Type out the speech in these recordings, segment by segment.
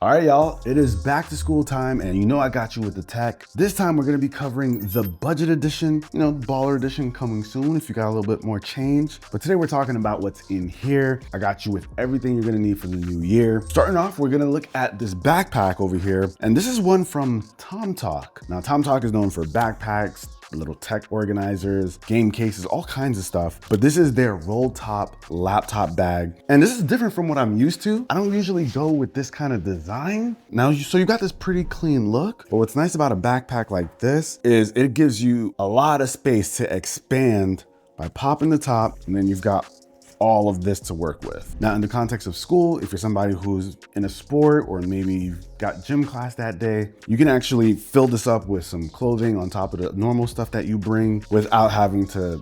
All right, y'all, it is back to school time, and you know I got you with the tech. This time we're gonna be covering the budget edition, baller edition coming soon if you got a little bit more change. But today we're talking about what's in here. I got you with everything you're gonna need for the new year. Starting off, we're gonna look at this backpack over here, and this is one from TomTalk. Now, TomTalk is known for backpacks, little tech organizers, game cases, all kinds of stuff. But this is their roll top laptop bag. And this is different from what I'm used to. I don't usually go with this kind of design. Now, so you got this pretty clean look, but what's nice about a backpack like this is it gives you a lot of space to expand by popping the top, and then you've got all of this to work with. Now, in the context of school, if you're somebody who's in a sport or maybe you've got gym class that day, you can actually fill this up with some clothing on top of the normal stuff that you bring without having to,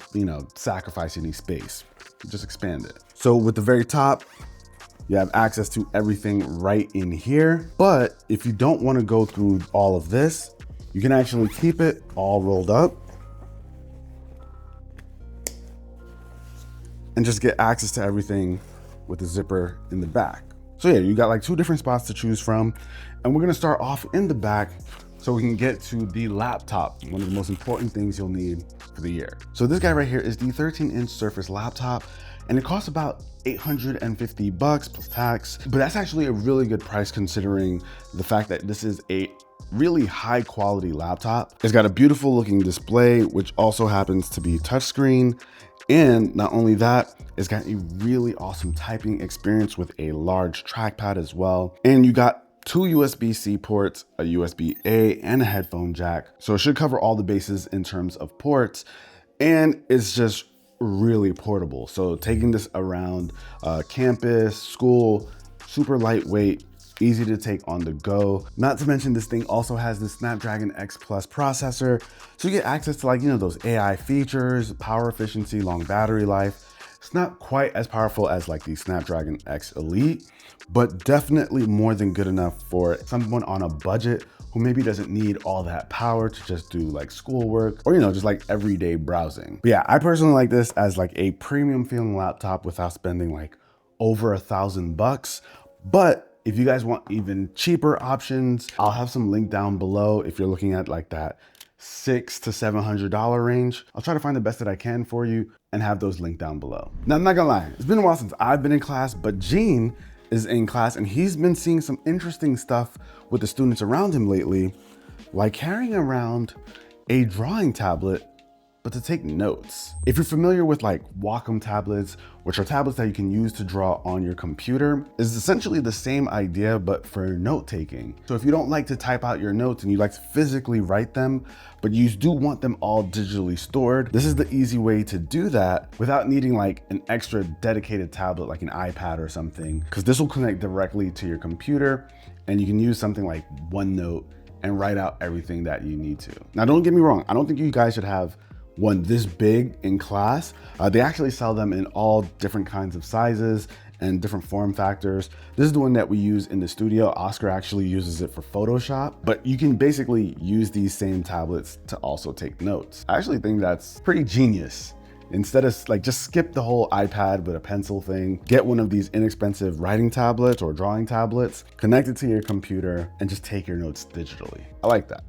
sacrifice any space. Just expand it. So with the very top, you have access to everything right in here. But if you don't want to go through all of this, you can actually keep it all rolled up and just get access to everything with the zipper in the back. So yeah, you got like two different spots to choose from. And we're gonna start off in the back so we can get to the laptop, one of the most important things you'll need for the year. So this guy right here is the 13-inch Surface laptop, and it costs about $850 plus tax, but that's actually a really good price considering the fact that this is a really high quality laptop. It's got a beautiful looking display, which also happens to be touchscreen. And not only that, it's got a really awesome typing experience with a large trackpad as well. And you got two USB-C ports, a USB-A, and a headphone jack. So it should cover all the bases in terms of ports. And it's just really portable. So taking this around campus, school, super lightweight, easy to take on the go. Not to mention this thing also has the Snapdragon X Plus processor. So you get access to those AI features, power efficiency, long battery life. It's not quite as powerful as like the Snapdragon X Elite, but definitely more than good enough for someone on a budget who maybe doesn't need all that power to just do like schoolwork or, just like everyday browsing. But yeah, I personally like this as like a premium feeling laptop without spending like over $1,000. But if you guys want even cheaper options, I'll have some link down below if you're looking at like that $600 to $700 range. I'll try to find the best that I can for you and have those linked down below. Now, I'm not gonna lie, it's been a while since I've been in class, but Gene is in class and he's been seeing some interesting stuff with the students around him lately, like carrying around a drawing tablet but to take notes. If you're familiar with like Wacom tablets, which are tablets that you can use to draw on your computer, is essentially the same idea, but for note taking. So if you don't like to type out your notes and you like to physically write them, but you do want them all digitally stored, this is the easy way to do that without needing like an extra dedicated tablet, like an iPad or something, because this will connect directly to your computer and you can use something like OneNote and write out everything that you need to. Now, don't get me wrong. I don't think you guys should have one this big in class. They actually sell them in all different kinds of sizes and different form factors. This is the one that we use in the studio. Oscar actually uses it for Photoshop, but you can basically use these same tablets to also take notes. I actually think that's pretty genius. Instead of just skip the whole iPad with a pencil thing, get one of these inexpensive writing tablets or drawing tablets, connect it to your computer, and just take your notes digitally. I like that.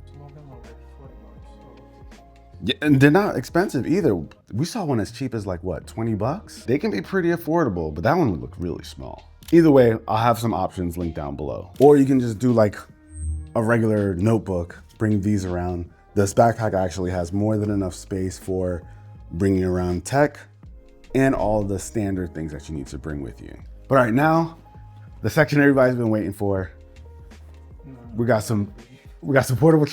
Yeah, and they're not expensive either. We saw one as cheap as like what, $20? They can be pretty affordable, but that one would look really small. Either way, I'll have some options linked down below. Or you can just do like a regular notebook, bring these around. This backpack actually has more than enough space for bringing around tech and all the standard things that you need to bring with you. But all right, now the section everybody's been waiting for. We got some portable.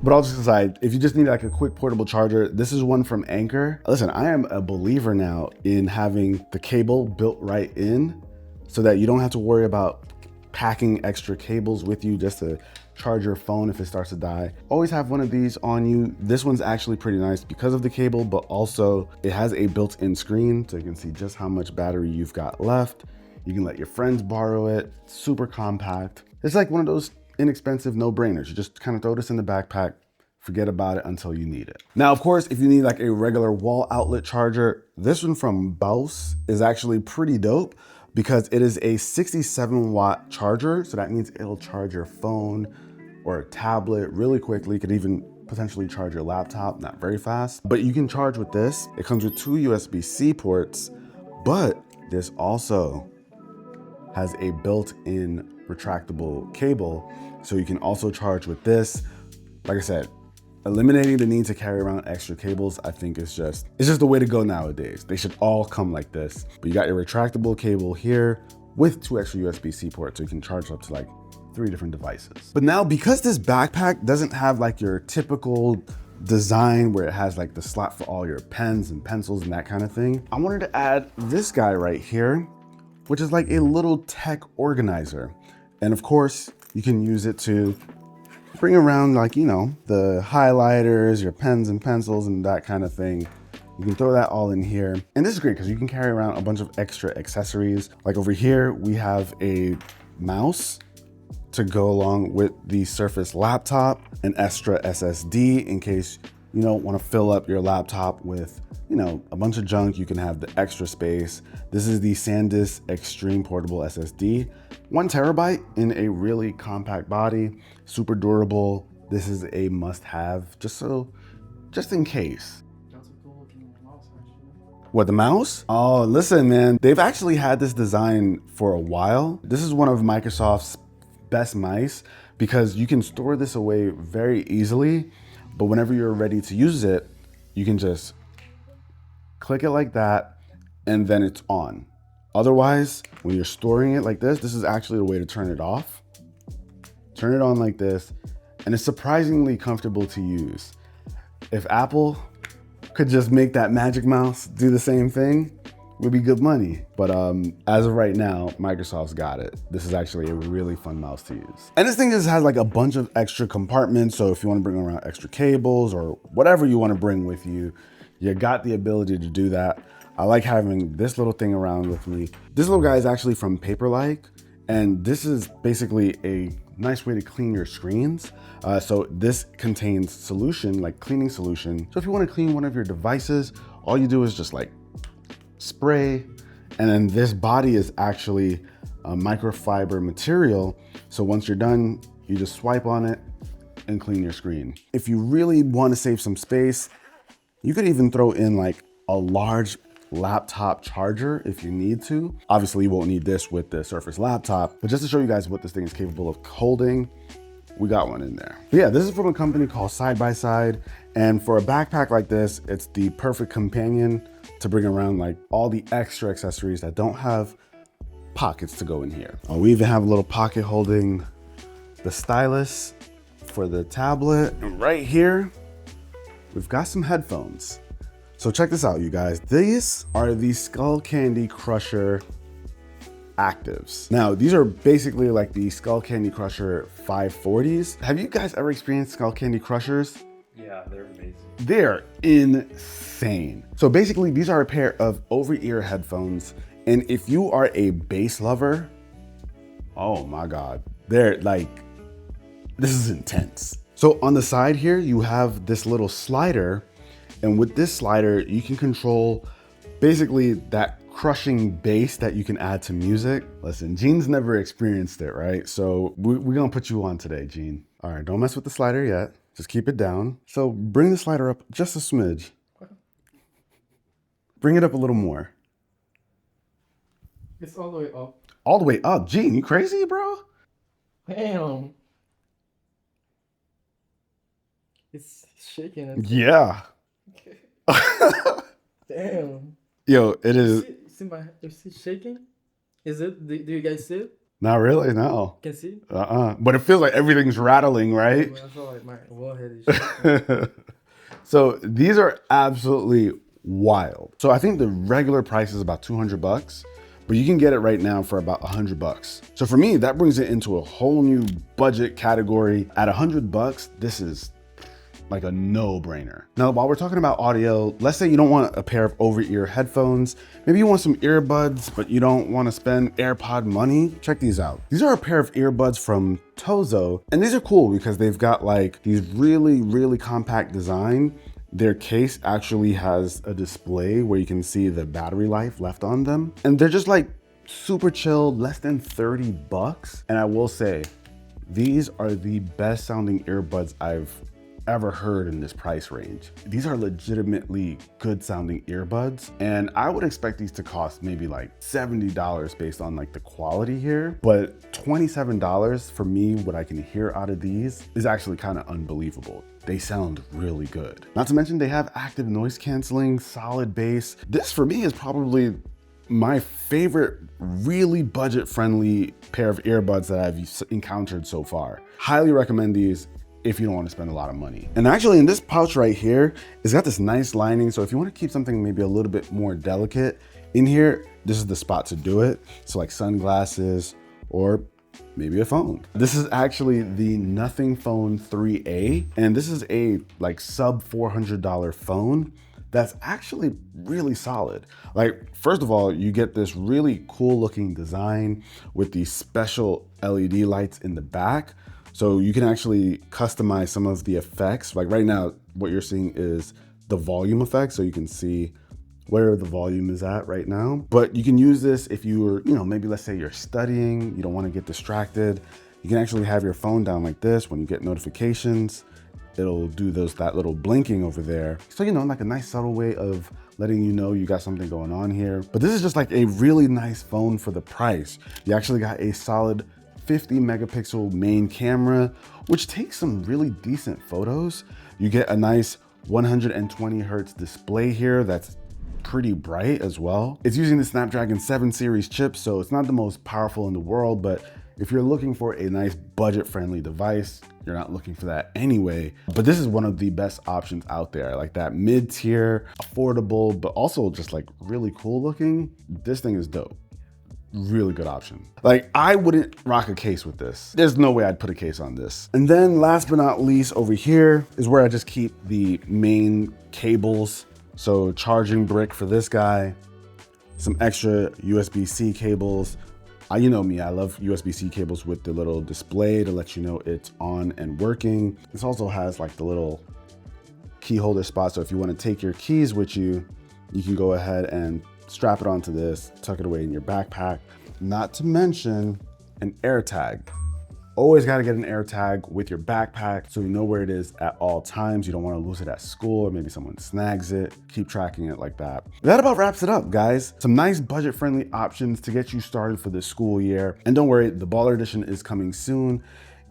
But all just aside, if you just need like a quick portable charger, this is one from Anker. Listen, I am a believer now in having the cable built right in so that you don't have to worry about packing extra cables with you just to charge your phone if it starts to die. Always have one of these on you. This one's actually pretty nice because of the cable, but also it has a built-in screen so you can see just how much battery you've got left. You can let your friends borrow it. Super compact. It's like one of those inexpensive no-brainers. You just kind of throw this in the backpack, forget about it until you need it. Now, of course, if you need like a regular wall outlet charger, this one from Bose is actually pretty dope, because it is a 67-watt charger. So that means it'll charge your phone or a tablet really quickly. Could even potentially charge your laptop, not very fast. But you can charge with this. It comes with 2 USB-C ports, but this also has a built-in retractable cable. So you can also charge with this. Like I said, eliminating the need to carry around extra cables, I think it's just the way to go nowadays. They should all come like this. But you got your retractable cable here with 2 extra USB-C ports, so you can charge up to like 3 different devices. But now, because this backpack doesn't have like your typical design where it has like the slot for all your pens and pencils and that kind of thing, I wanted to add this guy right here, which is like a little tech organizer. And of course, you can use it to bring around, like, you know, the highlighters, your pens and pencils and that kind of thing. You can throw that all in here. And this is great because you can carry around a bunch of extra accessories. Like over here, we have a mouse to go along with the Surface laptop, an extra SSD in case you don't want to fill up your laptop with, you know, a bunch of junk. You can have the extra space. This is the SanDisk Extreme Portable SSD, 1 terabyte in a really compact body, super durable. This is a must-have, just in case. That's a cool looking mouse, actually. What, the mouse? Oh, listen, man, they've actually had this design for a while. This is one of Microsoft's best mice because you can store this away very easily, but whenever you're ready to use it, you can just click it like that, and then it's on. Otherwise, when you're storing it like this is actually the way to turn it off. Turn it on like this, and it's surprisingly comfortable to use. If Apple could just make that magic mouse do the same thing, would be good money. But as of right now, Microsoft's got it. This is actually a really fun mouse to use. And this thing just has like a bunch of extra compartments. So if you want to bring around extra cables or whatever you want to bring with you, you got the ability to do that. I like having this little thing around with me. This little guy is actually from Paperlike, and this is basically a nice way to clean your screens. So this contains solution, like cleaning solution. So if you want to clean one of your devices, all you do is just like spray, and then this body is actually a microfiber material. So once you're done, you just swipe on it and clean your screen. If you really want to save some space, you could even throw in like a large laptop charger if you need to. Obviously, you won't need this with the Surface laptop, but just to show you guys what this thing is capable of holding, we got one in there. But yeah, this is from a company called Side by Side. And for a backpack like this, it's the perfect companion to bring around like all the extra accessories that don't have pockets to go in here. We even have a little pocket holding the stylus for the tablet. And right here, we've got some headphones. So check this out, you guys. These are the Skull Candy Crusher Actives. Now, these are basically like the Skull Candy Crusher 540s. Have you guys ever experienced Skull Candy Crushers? Yeah, they're amazing. They're insane. So basically, these are a pair of over-ear headphones. And if you are a bass lover, oh my God, they're like, this is intense. So on the side here, you have this little slider. And with this slider, you can control basically that crushing bass that you can add to music. Listen, Gene's never experienced it, right? So we're gonna put you on today, Gene. All right, don't mess with the slider yet. Just keep it down. So bring the slider up just a smidge. Bring it up a little more. It's all the way up. All the way up. Gene, you crazy, bro? Damn. It's shaking. Yeah. Damn. Yo, it is. Is it shaking? Is it? Do you guys see it? Not really, no. Can see? But it feels like everything's rattling, right? I feel like my forehead is shaking. So these are absolutely wild. So I think the regular price is about 200 bucks, but you can get it right now for about 100 bucks. So for me, that brings it into a whole new budget category. At 100 bucks, this is like a no-brainer. Now, while we're talking about audio, let's say you don't want a pair of over-ear headphones. Maybe you want some earbuds, but you don't want to spend AirPod money. Check these out. These are a pair of earbuds from Tozo, and these are cool because they've got like these really, really compact design. Their case actually has a display where you can see the battery life left on them. And they're just like super chill, less than 30 bucks. And I will say, these are the best sounding earbuds I've ever heard in this price range. These are legitimately good sounding earbuds, and I would expect these to cost maybe like $70 based on like the quality here, but $27 for me, what I can hear out of these is actually kind of unbelievable. They sound really good. Not to mention they have active noise canceling, solid bass. This for me is probably my favorite really budget-friendly pair of earbuds that I've encountered so far. Highly recommend these if you don't want to spend a lot of money. And actually in this pouch right here, it's got this nice lining. So if you want to keep something maybe a little bit more delicate in here, this is the spot to do it. So like sunglasses or maybe a phone. This is actually the Nothing Phone 3A. And this is a like sub $400 phone that's actually really solid. Like, first of all, you get this really cool looking design with these special LED lights in the back. So you can actually customize some of the effects. Like right now, what you're seeing is the volume effect. So you can see where the volume is at right now. But you can use this if you were, maybe let's say you're studying, you don't want to get distracted. You can actually have your phone down like this. When you get notifications, it'll do that little blinking over there. So, like a nice subtle way of letting you know you got something going on here. But this is just like a really nice phone for the price. You actually got a solid 50 megapixel main camera, which takes some really decent photos. You get a nice 120 hertz display here that's pretty bright as well. It's using the Snapdragon 7 series chip, so it's not the most powerful in the world, but if you're looking for a nice budget-friendly device, you're not looking for that anyway. But this is one of the best options out there, like that mid-tier, affordable, but also just like really cool looking. This thing is dope. Really good option. Like, I wouldn't rock a case with this. There's no way I'd put a case on this. And then last but not least, over here is where I just keep the main cables. So charging brick for this guy, some extra USB-C cables. You know me, I love USB-C cables with the little display to let you know it's on and working. This also has like the little key holder spot. So if you want to take your keys with you, you can go ahead and strap it onto this, tuck it away in your backpack. Not to mention an AirTag. Always got to get an AirTag with your backpack so you know where it is at all times. You don't want to lose it at school or maybe someone snags it. Keep tracking it like that. That about wraps it up, guys. Some nice budget-friendly options to get you started for the school year. And don't worry, the Baller Edition is coming soon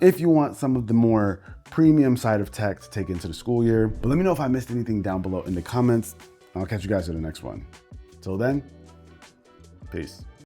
if you want some of the more premium side of tech to take into the school year. But let me know if I missed anything down below in the comments. I'll catch you guys in the next one. Till then, peace.